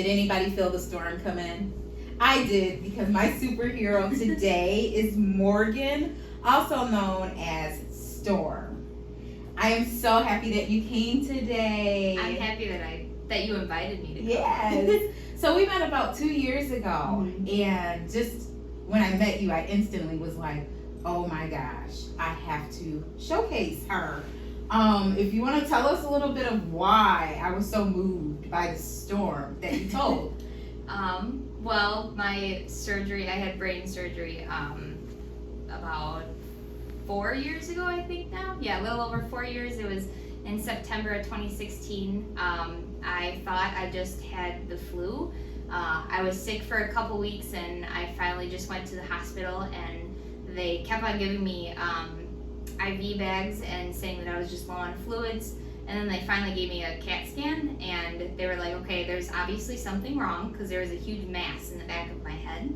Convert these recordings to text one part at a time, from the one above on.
Did anybody feel the storm come in? I did, because my superhero today is Morgan, also known as Storm. I am so happy that you came today. I'm happy that you invited me to come. Yes. So we met about 2 years ago, and just when I met you, I instantly was like, oh my gosh, I have to showcase her. If you want to tell us a little bit of why I was so moved by the storm that you told. Well, my surgery, I had brain surgery about 4 years ago, I think now. Yeah, a little over 4 years. It was in September of 2016. I thought I just had the flu. I was sick for a couple weeks, and I finally just went to the hospital, and they kept on giving me IV bags and saying that I was just low on fluids. And then they finally gave me a CAT scan, and they were like, okay, there's obviously something wrong, because there was a huge mass in the back of my head.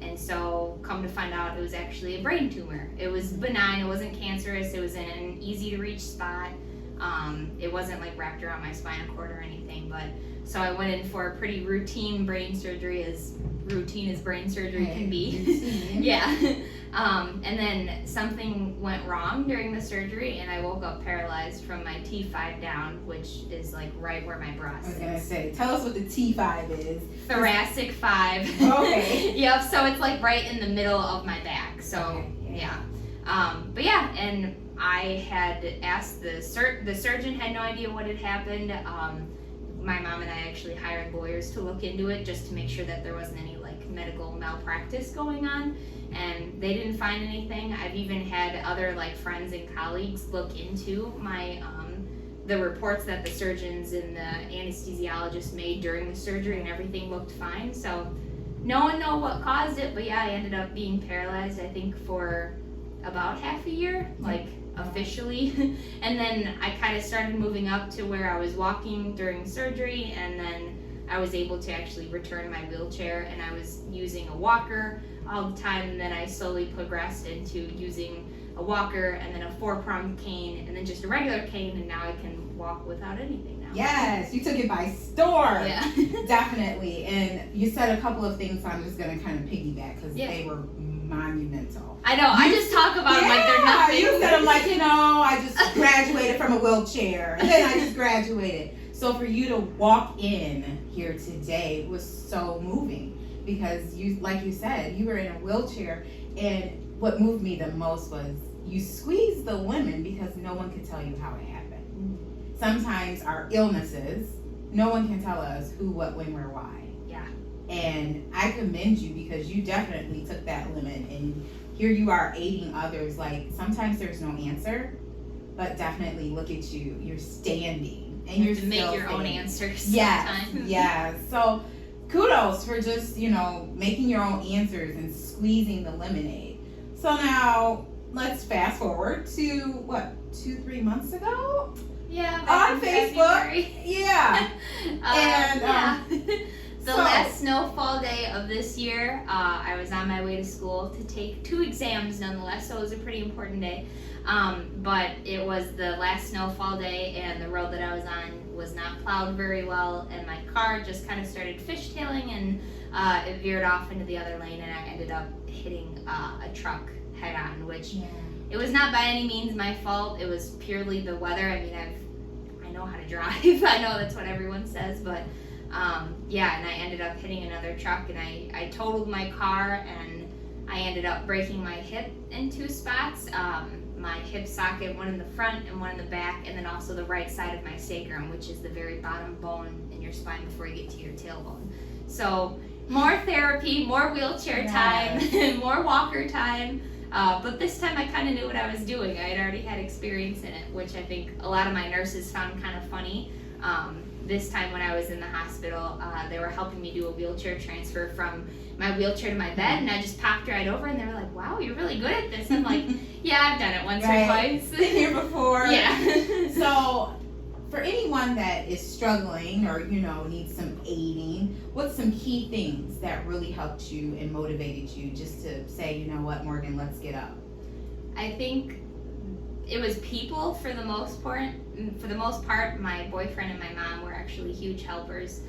And so come to find out, it was actually a brain tumor. It was benign, it wasn't cancerous, it was in an easy to reach spot. It wasn't like wrapped around my spinal cord or anything, but so I went in for a pretty routine brain surgery, as routine as brain surgery can be. Yeah. And then something went wrong during the surgery, and I woke up paralyzed from my T5 down, which is like right where my breast is. I was going to say, tell us what the T5 is. Thoracic 5. Okay. Yep, so it's like right in the middle of my back. So, okay, yeah. But yeah, and I had asked the surgeon had no idea what had happened. My mom and I actually hired lawyers to look into it just to make sure that there wasn't any like medical malpractice going on, and they didn't find anything. I've even had other like friends and colleagues look into my the reports that the surgeons and the anesthesiologist made during the surgery, and everything looked fine. So no one knows what caused it, but yeah, I ended up being paralyzed, I think, for about half a year, like officially. And then I kind of started moving up to where I was walking during surgery, and then I was able to actually return to my wheelchair, and I was using a walker all the time, and then I slowly progressed into using a walker and then a 4-pronged cane and then just a regular cane, and now I can walk without anything now. Yes, you took it by storm. Yeah. Definitely. And you said a couple of things, so I'm just going to kind of piggyback, because they were monumental. I know, I just talk about them like they're nothing. You said them like, I just graduated from a wheelchair, and then I just graduated. So for you to walk in here today was so moving, because you, like you said, you were in a wheelchair, and what moved me the most was you squeezed the lemon, because no one could tell you how it happened. Sometimes our illnesses, no one can tell us who, what, when, where, why. Yeah. And I commend you, because you definitely took that lemon, and here you are aiding others. Like, sometimes there's no answer, but definitely look at you. You're standing, and you're to make your standing. own answers. Yes, sometimes. yes. So kudos for just, making your own answers and squeezing the lemonade. So now let's fast forward to 2-3 months ago? Yeah. On Facebook. Yeah. The last snowfall day of this year, I was on my way to school to take 2 exams nonetheless, so it was a pretty important day. But it was the last snowfall day, and the road that I was on was not plowed very well, and my car just kind of started fishtailing, and it veered off into the other lane, and I ended up hitting a truck head on, which it was not by any means my fault. It was purely the weather. I mean, I know how to drive. I know that's what everyone says, but and I ended up hitting another truck, and I totaled my car, and I ended up breaking my hip in 2 spots. My hip socket, one in the front and one in the back, and then also the right side of my sacrum, which is the very bottom bone in your spine before you get to your tailbone. So more therapy, more wheelchair time, more walker time. But this time I kind of knew what I was doing. I had already had experience in it, which I think a lot of my nurses found kind of funny. This time when I was in the hospital, they were helping me do a wheelchair transfer from my wheelchair to my bed, and I just popped right over, and they were like, wow, you're really good at this. I'm like, yeah, I've done it once or twice. Been here before. Yeah. So for anyone that is struggling or, needs some aiding, what's some key things that really helped you and motivated you just to say, you know what, Morgan, let's get up? I think it was people for the most part. for the most part, my boyfriend and my mom were actually huge helpers.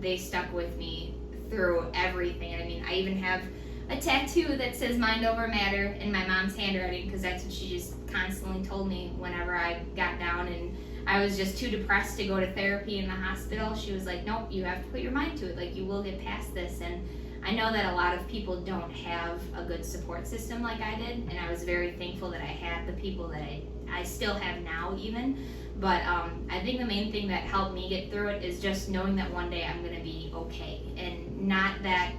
They stuck with me through everything. I mean, I even have a tattoo that says mind over matter in my mom's handwriting, because that's what she just constantly told me whenever I got down and I was just too depressed to go to therapy in the hospital. She was like, nope, you have to put your mind to it. Like, you will get past this. And I know that a lot of people don't have a good support system like I did, and I was very thankful that I had the people that I still have now even. But I think the main thing that helped me get through it is just knowing that one day I'm going to be okay, and not that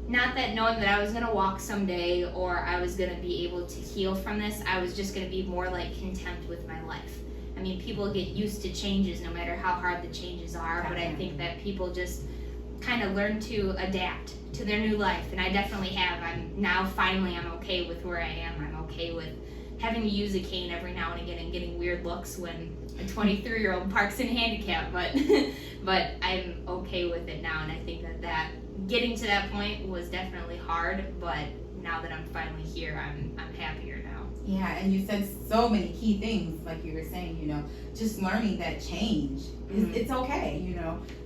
knowing that I was going to walk someday or I was going to be able to heal from this. I was just going to be more like content with my life. I mean, people get used to changes no matter how hard the changes are, but I think that people just kind of learn to adapt to their new life, and I definitely have. I'm okay with where I am. I'm okay with having to use a cane every now and again and getting weird looks when a 23-year-old parks in handicap, but I'm okay with it now, and I think that getting to that point was definitely hard, but now that I'm finally here, I'm happier now. Yeah, and you said so many key things, like you were saying, just learning that change it's okay,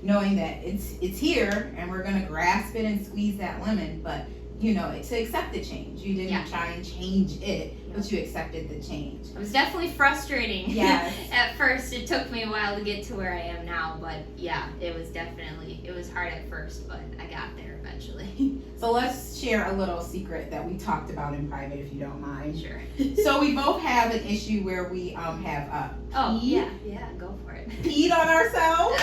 knowing that it's here and we're gonna grasp it and squeeze that lemon, but to accept the change. You didn't try and change it, but you accepted the change. It was definitely frustrating. Yes. At first, it took me a while to get to where I am now, but yeah, it was hard at first, but I got there eventually. So let's share a little secret that we talked about in private, if you don't mind. Sure. So we both have an issue where we have go for it. peed on ourselves.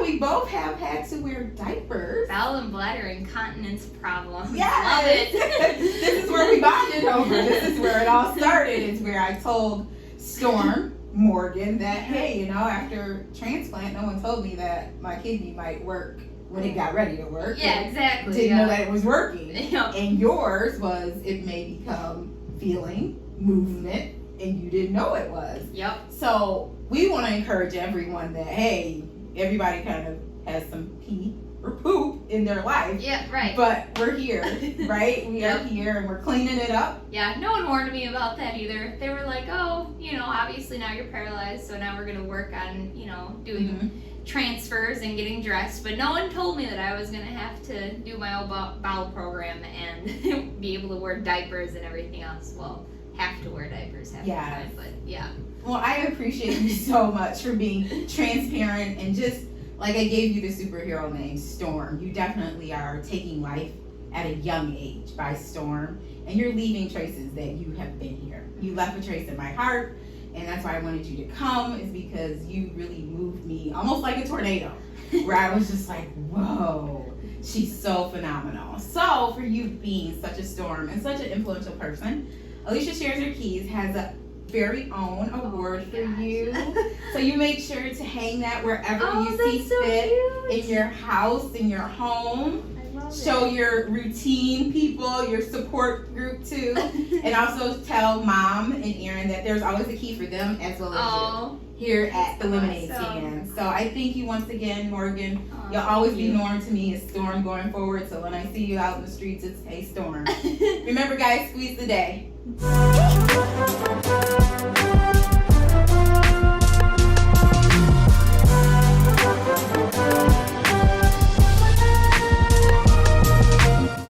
We both have had to wear diapers. Bowel and bladder incontinence problems. Yes. Love it. This is where we bonded over. This is where it all started. It's where I told Storm Morgan that, hey, after transplant, no one told me that my kidney might work when it got ready to work. Yeah, exactly. Didn't know that it was working. Yeah. And yours was, it may become feeling, movement, and you didn't know it was. Yep. So we want to encourage everyone that, hey, everybody kind of has some pee or poop in their life. Yeah, right. But we're here, right? We are here and we're cleaning it up. Yeah, no one warned me about that either. They were like, oh, obviously now you're paralyzed, so now we're going to work on, doing transfers and getting dressed. But no one told me that I was going to have to do my own bowel program and be able to wear diapers and everything else. Well, have to wear diapers half the time, but yeah. Well, I appreciate you so much for being transparent and just, like I gave you the superhero name, Storm. You definitely are taking life at a young age by storm, and you're leaving traces that you have been here. You left a trace in my heart, and that's why I wanted you to come, is because you really moved me almost like a tornado, where I was just like, whoa, she's so phenomenal. So for you being such a storm and such an influential person, Alicia Shares Her Keys has a very own award for you. So you make sure to hang that wherever you see fit, in your house, in your home. Show your routine people, your support group too, and also tell Mom and Aaron that there's always a key for them as well as you here at the Lemonade Stand. So I thank you once again, Morgan. You'll always be known to me as Storm going forward. So when I see you out in the streets, it's hey Storm. Remember, guys, squeeze the day.